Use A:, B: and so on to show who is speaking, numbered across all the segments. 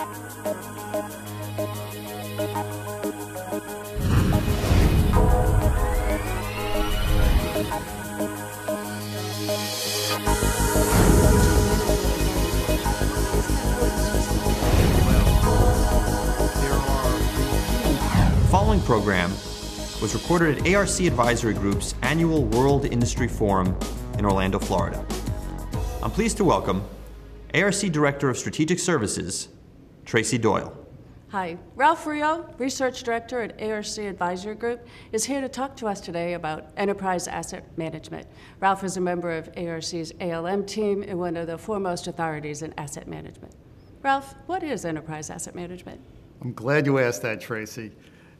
A: The following program was recorded at ARC Advisory Group's annual World Industry Forum in Orlando, Florida. I'm pleased to welcome ARC Director of Strategic Services, Tracy Doyle.
B: Hi, Ralph Rio, Research Director at ARC Advisory Group, is here to talk to us today about enterprise asset management. Ralph is a member of ARC's ALM team and one of the foremost authorities in asset management. Ralph, what is enterprise asset management?
C: I'm glad you asked that, Tracy.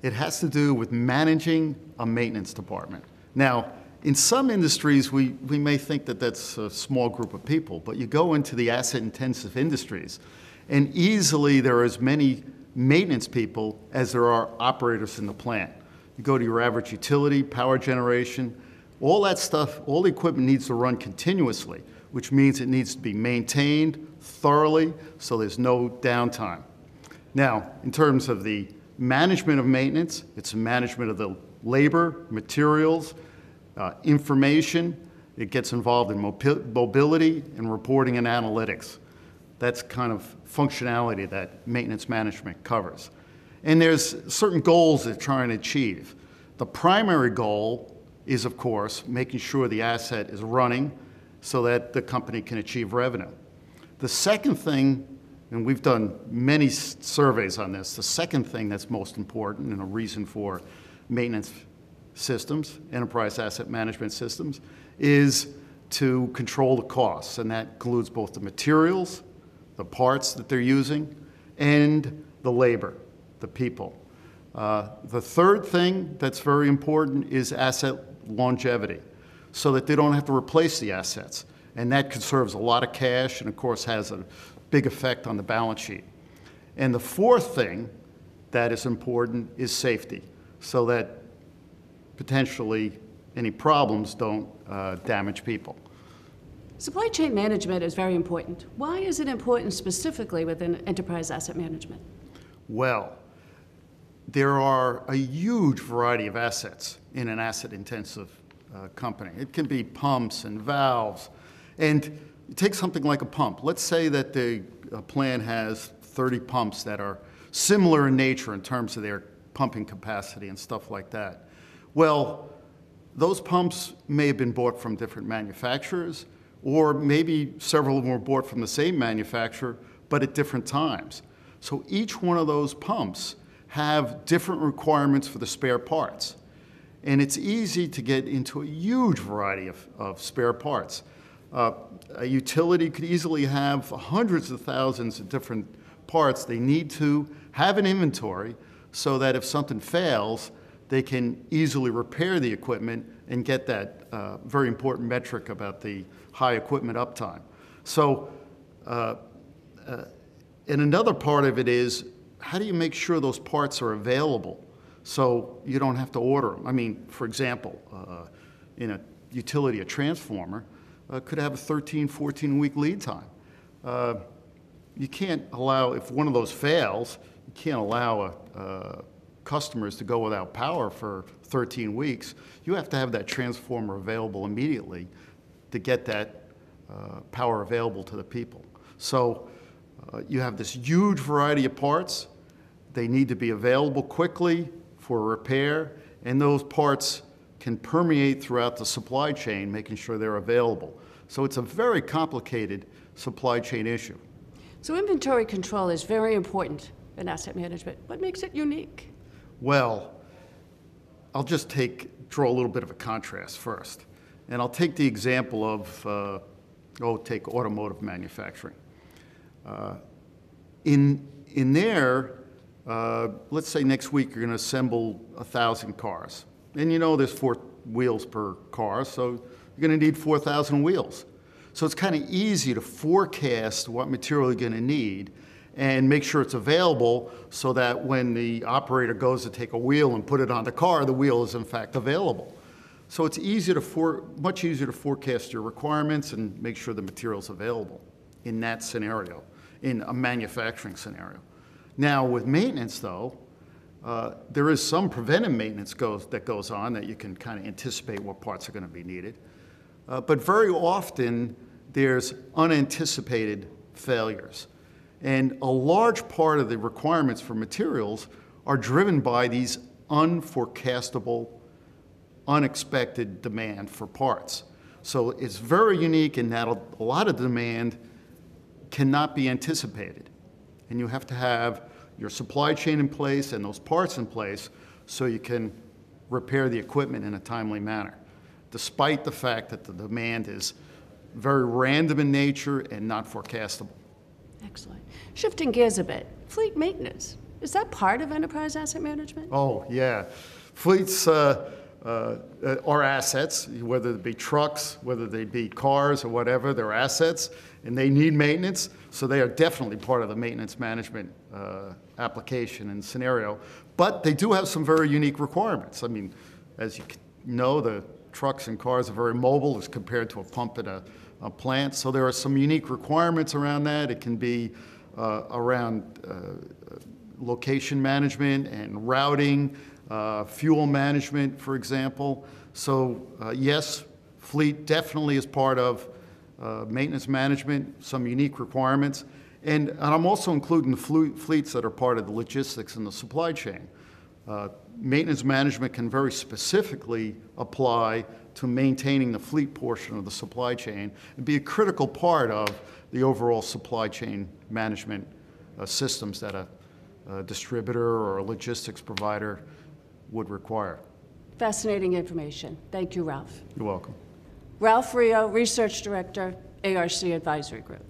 C: It has to do with managing a maintenance department. Now, in some industries, we may think that that's a small group of people, but you go into the asset-intensive industries, and easily there are as many maintenance people as there are operators in the plant. You go to your average utility, power generation, all that stuff, all the equipment needs to run continuously, which means it needs to be maintained thoroughly so there's no downtime. Now, in terms of the management of maintenance, it's a management of the labor, materials, information. It gets involved in mobility and reporting and analytics. That's kind of functionality that maintenance management covers. And there's certain goals they're trying to achieve. The primary goal is, of course, making sure the asset is running so that the company can achieve revenue. The second thing, and we've done many surveys on this, the second thing that's most important and a reason for maintenance systems, enterprise asset management systems, is to control the costs. And that includes both the materials, the parts that they're using, and the labor, the people. The third thing that's very important is asset longevity, so that they don't have to replace the assets. And that conserves a lot of cash and, of course, has a big effect on the balance sheet. And the fourth thing that is important is safety, so that potentially any problems don't damage people.
B: Supply chain management is very important. Why is it important specifically within enterprise asset management?
C: Well, there are a huge variety of assets in an asset-intensive company. It can be pumps and valves. And take something like a pump. Let's say that the plant has 30 pumps that are similar in nature in terms of their pumping capacity and stuff like that. Well, those pumps may have been bought from different manufacturers, or maybe several of them were bought from the same manufacturer, but at different times. So each one of those pumps have different requirements for the spare parts. And it's easy to get into a huge variety of spare parts. A utility could easily have hundreds of thousands of different parts. They need to have an inventory so that if something fails, they can easily repair the equipment and get that very important metric about the high equipment uptime. So, and another part of it is, how do you make sure those parts are available so you don't have to order them? I mean, for example, in a utility, a transformer, could have a 13, 14-week lead time. You can't allow, if one of those fails, you can't allow customers to go without power for 13 weeks. You have to have that transformer available immediately to get that power available to the people. So you have this huge variety of parts. They need to be available quickly for repair, and those parts can permeate throughout the supply chain, making sure they're available. So it's a very complicated supply chain issue.
B: So inventory control is very important in asset management. What makes it unique?
C: Well, I'll just draw a little bit of a contrast first. And I'll take the example of, take automotive manufacturing. In there, let's say next week you're going to assemble 1,000 cars. And you know there's 4 wheels per car, so you're going to need 4,000 wheels. So it's kind of easy to forecast what material you're going to need and make sure it's available so that when the operator goes to take a wheel and put it on the car, the wheel is in fact available. So it's much easier to forecast your requirements and make sure the material's available in that scenario, in a manufacturing scenario. Now, with maintenance, though, there is some preventive maintenance that goes on that you can kind of anticipate what parts are going to be needed. But very often, there's unanticipated failures. And a large part of the requirements for materials are driven by these unforecastable, unexpected demand for parts. So it's very unique in that a lot of demand cannot be anticipated. And you have to have your supply chain in place and those parts in place so you can repair the equipment in a timely manner, despite the fact that the demand is very random in nature and not forecastable.
B: Excellent. Shifting gears a bit, fleet maintenance. Is that part of enterprise asset management?
C: Oh, yeah. Fleets are assets, whether it be trucks, whether they be cars or whatever, they're assets, and they need maintenance, so they are definitely part of the maintenance management application and scenario. But they do have some very unique requirements. I mean, as you know, the trucks and cars are very mobile as compared to a pump at a plant, so there are some unique requirements around that. It can be around location management and routing, fuel management, for example. So yes, fleet definitely is part of maintenance management, some unique requirements. And I'm also including the fleets that are part of the logistics and the supply chain. Maintenance management can very specifically apply to maintaining the fleet portion of the supply chain and be a critical part of the overall supply chain management systems that a distributor or a logistics provider would require.
B: Fascinating information. Thank you, Ralph.
C: You're welcome.
B: Ralph Rio, Research Director, ARC Advisory Group.